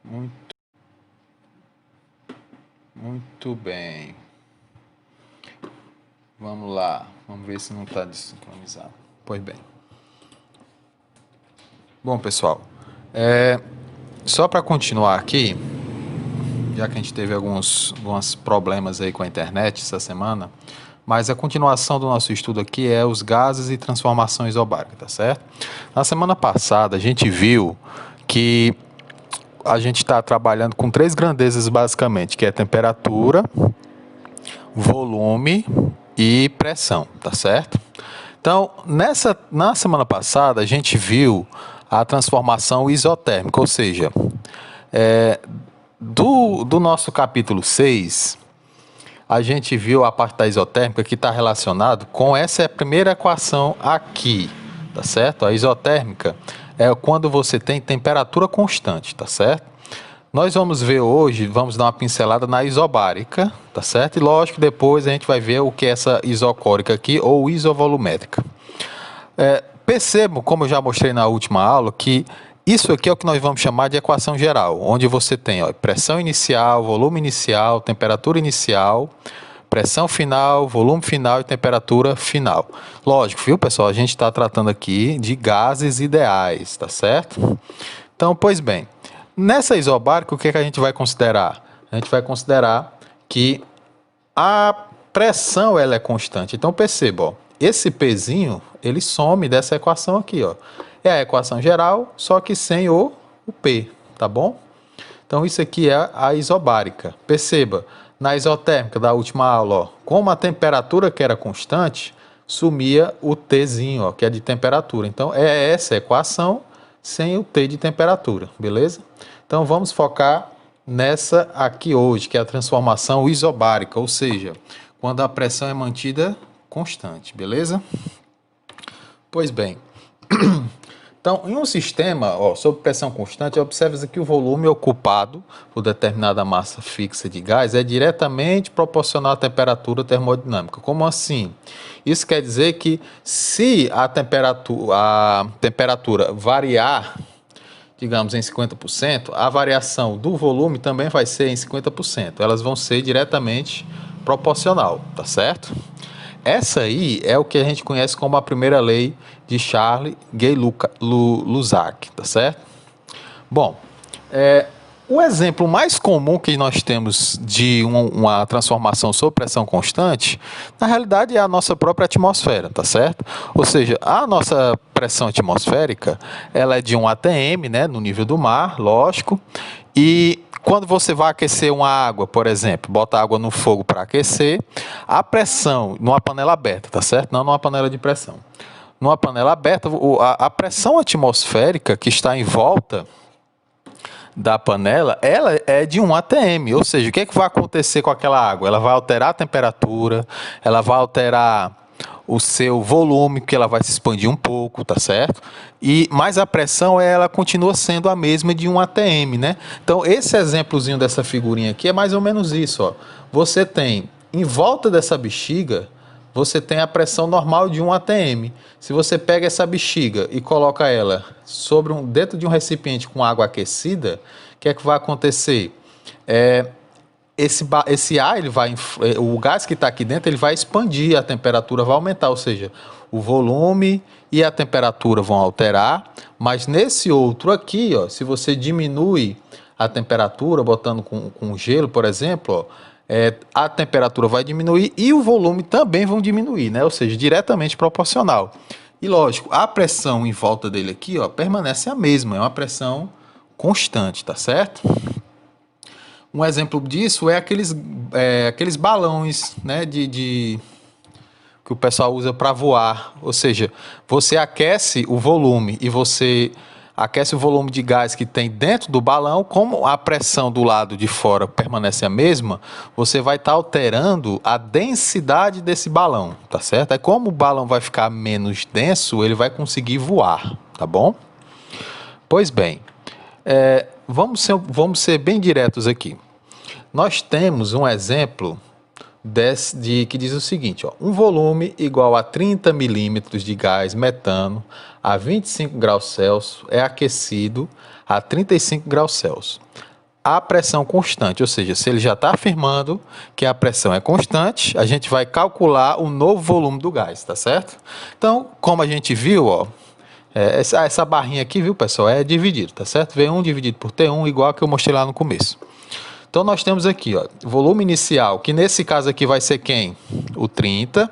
Muito, muito bem. Vamos lá. Vamos ver se não está desincronizado. Pois bem. Bom, pessoal, só para continuar aqui, já que a gente teve alguns problemas aí com a internet essa semana, mas a continuação do nosso estudo aqui é os gases e transformação isobárica, tá certo? Na semana passada a gente viu que a gente está trabalhando com três grandezas basicamente, que é temperatura, volume e pressão, tá certo? Então, na semana passada a gente viu a transformação isotérmica, ou seja, do nosso capítulo 6, a gente viu a parte da isotérmica que está relacionado com essa primeira equação aqui, tá certo? A isotérmica é quando você tem temperatura constante, tá certo? Nós vamos ver hoje, vamos dar uma pincelada na isobárica, tá certo? E lógico, depois a gente vai ver o que é essa isocórica aqui ou isovolumétrica. Percebo, como eu já mostrei na última aula, que isso aqui é o que nós vamos chamar de equação geral, onde você tem pressão inicial, volume inicial, temperatura inicial, pressão final, volume final e temperatura final. Lógico, viu, pessoal? A gente está tratando aqui de gases ideais, tá certo? Então, pois bem, nessa isobárica, o que a gente vai considerar? A gente vai considerar que a pressão ela é constante. Então, perceba, ó, esse Pzinho, ele some dessa equação aqui, ó. É a equação geral, só que sem o P, tá bom? Então, isso aqui é a isobárica. Perceba, na isotérmica da última aula, ó, como a temperatura que era constante, sumia o Tzinho, ó, que é de temperatura. Então, é essa equação sem o T de temperatura, beleza? Então, vamos focar nessa aqui hoje, que é a transformação isobárica, ou seja, quando a pressão é mantida constante, beleza? Pois bem, então, em um sistema sob pressão constante, observa que o volume ocupado por determinada massa fixa de gás é diretamente proporcional à temperatura termodinâmica. Como assim? Isso quer dizer que se a temperatura variar, digamos, em 50%, a variação do volume também vai ser em 50%. Elas vão ser diretamente proporcional, tá certo? Essa aí é o que a gente conhece como a primeira lei de Gay-Lussac, tá certo? Bom, o exemplo mais comum que nós temos de uma transformação sob pressão constante, na realidade é a nossa própria atmosfera, tá certo? Ou seja, a nossa pressão atmosférica, ela é de 1 atm, né, no nível do mar, lógico, e quando você vai aquecer uma água, por exemplo, bota água no fogo para aquecer, a pressão numa panela aberta, tá certo? Não numa panela de pressão. Numa panela aberta, a pressão atmosférica que está em volta da panela, ela é de 1 atm, ou seja, o que vai acontecer com aquela água? Ela vai alterar a temperatura, ela vai alterar o seu volume, que ela vai se expandir um pouco, tá certo? Mas a pressão, ela continua sendo a mesma de 1 atm, né? Então, esse exemplozinho dessa figurinha aqui é mais ou menos isso, ó. Você tem, em volta dessa bexiga, você tem a pressão normal de 1 atm. Se você pega essa bexiga e coloca ela dentro de um recipiente com água aquecida, o que é que vai acontecer? Esse ar, o gás que está aqui dentro, ele vai expandir, a temperatura vai aumentar, ou seja, o volume e a temperatura vão alterar, mas nesse outro aqui, ó, se você diminui a temperatura, botando com gelo, por exemplo, a temperatura vai diminuir e o volume também vão diminuir, né? Ou seja, diretamente proporcional. E lógico, a pressão em volta dele aqui, ó, permanece a mesma, é uma pressão constante, tá certo? Um exemplo disso é aqueles balões, né, que o pessoal usa para voar. Ou seja, você aquece o volume e você aquece o volume de gás que tem dentro do balão, como a pressão do lado de fora permanece a mesma, você vai estar alterando a densidade desse balão, tá certo? Aí como o balão vai ficar menos denso, ele vai conseguir voar, tá bom? Pois bem, vamos ser bem diretos aqui. Nós temos um exemplo que diz o seguinte, ó, um volume igual a 30 milímetros de gás metano a 25 graus Celsius é aquecido a 35 graus Celsius. a pressão constante, ou seja, se ele já está afirmando que a pressão é constante, a gente vai calcular o novo volume do gás, tá certo? Então, como a gente viu, ó, essa barrinha aqui, viu, pessoal, é dividido, tá certo? V1 dividido por T1 igual a que eu mostrei lá no começo. Então, nós temos aqui, ó, volume inicial, que nesse caso aqui vai ser quem? O 30.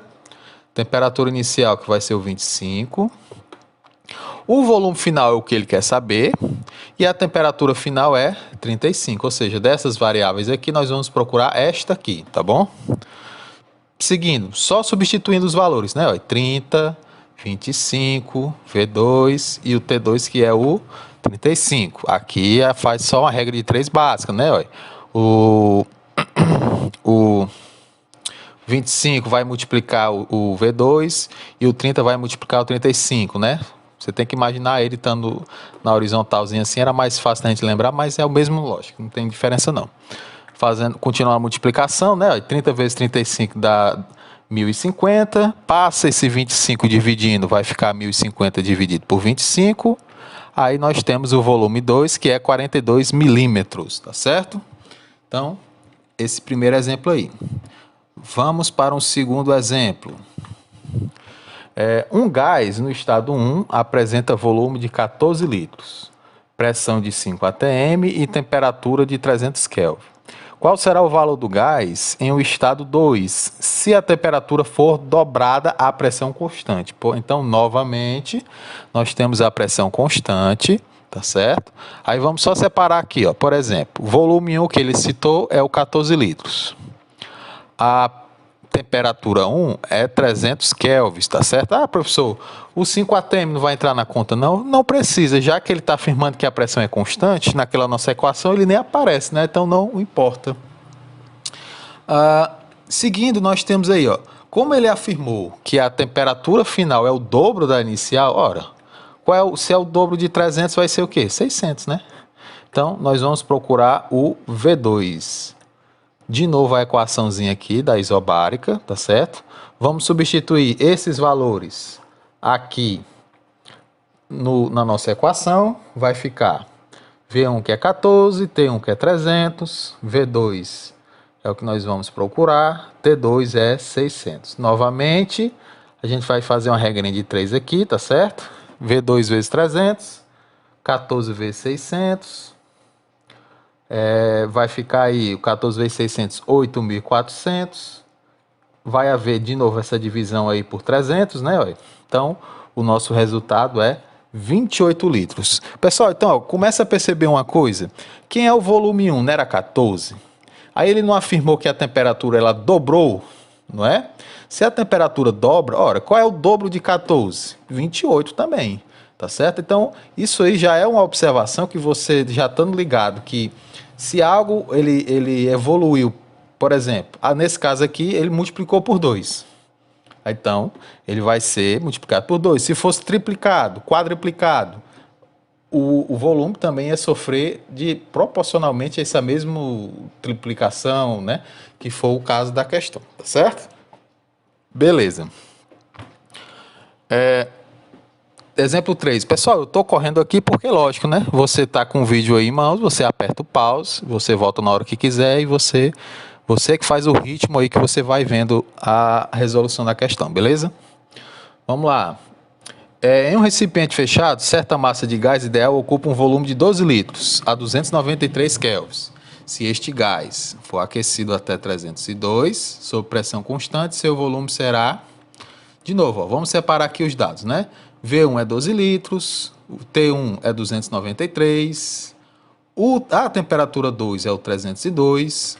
Temperatura inicial, que vai ser o 25. O volume final é o que ele quer saber. E a temperatura final é 35. Ou seja, dessas variáveis aqui, nós vamos procurar esta aqui, tá bom? Seguindo, só substituindo os valores, né? Ó, 30, 25, V2 e o T2, que é o 35. Aqui faz só uma regra de 3 básica, né? Ó, o 25 vai multiplicar o V2 e o 30 vai multiplicar o 35, né? Você tem que imaginar ele estando na horizontalzinha assim, era mais fácil da gente lembrar, mas é o mesmo lógico, não tem diferença não. Continuando a multiplicação, né? 30 vezes 35 dá 1050, passa esse 25 dividindo, vai ficar 1050 dividido por 25, aí nós temos o volume 2, que é 42 milímetros, tá certo? Então, esse primeiro exemplo aí. Vamos para um segundo exemplo. Um gás no estado 1 apresenta volume de 14 litros, pressão de 5 atm e temperatura de 300 Kelvin. Qual será o valor do gás em o estado 2, se a temperatura for dobrada à pressão constante? Então, novamente, nós temos a pressão constante, tá certo? Aí vamos só separar aqui, ó. Por exemplo, o volume 1 que ele citou é o 14 litros. A temperatura 1 é 300 kelvins, tá certo? Ah, professor, o 5 atm não vai entrar na conta? Não, não precisa, já que ele está afirmando que a pressão é constante, naquela nossa equação ele nem aparece, né? Então não importa. Seguindo, nós temos aí, ó, como ele afirmou que a temperatura final é o dobro da inicial, ora, se é o dobro de 300 vai ser o quê? 600, né? Então, nós vamos procurar o V2. De novo a equaçãozinha aqui da isobárica, tá certo? Vamos substituir esses valores aqui na nossa equação. Vai ficar V1 que é 14, T1 que é 300, V2 é o que nós vamos procurar, T2 é 600. Novamente, a gente vai fazer uma regrinha de 3 aqui, tá certo? V2 vezes 300, 14 vezes 600... vai ficar aí o 14 vezes 600, 8.400. Vai haver de novo essa divisão aí por 300, né? Então, o nosso resultado é 28 litros. Pessoal, então, ó, começa a perceber uma coisa. Quem é o volume 1? Não era 14? Aí ele não afirmou que a temperatura ela dobrou, não é? Se a temperatura dobra, ora, qual é o dobro de 14? 28 também, tá certo? Então, isso aí já é uma observação que você já estando ligado que se algo ele evoluiu, por exemplo, nesse caso aqui ele multiplicou por 2. Então, ele vai ser multiplicado por 2. Se fosse triplicado, quadruplicado, o volume também ia sofrer proporcionalmente a essa mesma triplicação, né? Que foi o caso da questão, tá certo? Beleza. Exemplo 3. Pessoal, eu estou correndo aqui porque, lógico, né? Você está com o vídeo aí em mãos, você aperta o pause, você volta na hora que quiser e você que faz o ritmo aí que você vai vendo a resolução da questão, beleza? Vamos lá. Em um recipiente fechado, certa massa de gás ideal ocupa um volume de 12 litros a 293 kelvins. Se este gás for aquecido até 302, sob pressão constante, seu volume será... De novo, ó, vamos separar aqui os dados, né? V1 é 12 litros, o T1 é 293, a temperatura 2 é o 302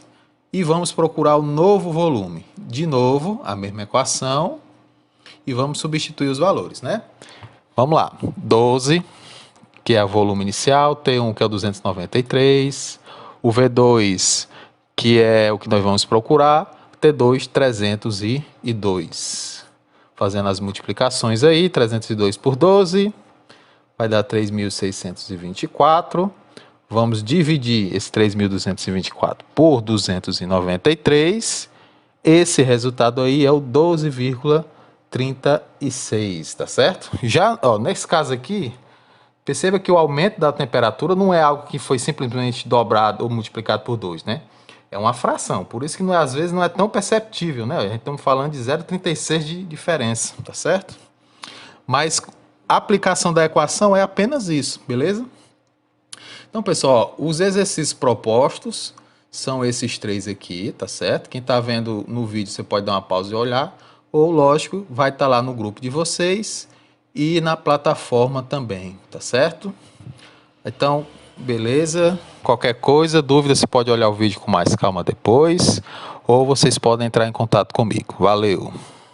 e vamos procurar o novo volume. De novo, a mesma equação e vamos substituir os valores, né? Vamos lá, 12, que é o volume inicial, T1 que é o 293, o V2 que é o que nós vamos procurar, T2 302. Fazendo as multiplicações aí, 302 por 12, vai dar 3.624. Vamos dividir esse 3.224 por 293. Esse resultado aí é o 12,36, tá certo? Já, ó, nesse caso aqui, Perceba que o aumento da temperatura não é algo que foi simplesmente dobrado ou multiplicado por 2, né? É uma fração, por isso que às vezes não é tão perceptível, né? A gente estamos falando de 0,36 de diferença, tá certo? Mas a aplicação da equação é apenas isso, beleza? Então, pessoal, os exercícios propostos são esses 3 aqui, tá certo? Quem está vendo no vídeo, você pode dar uma pausa e olhar, ou, lógico, vai estar lá no grupo de vocês e na plataforma também, tá certo? Então, beleza? Qualquer coisa, dúvida, você pode olhar o vídeo com mais calma depois, ou vocês podem entrar em contato comigo. Valeu!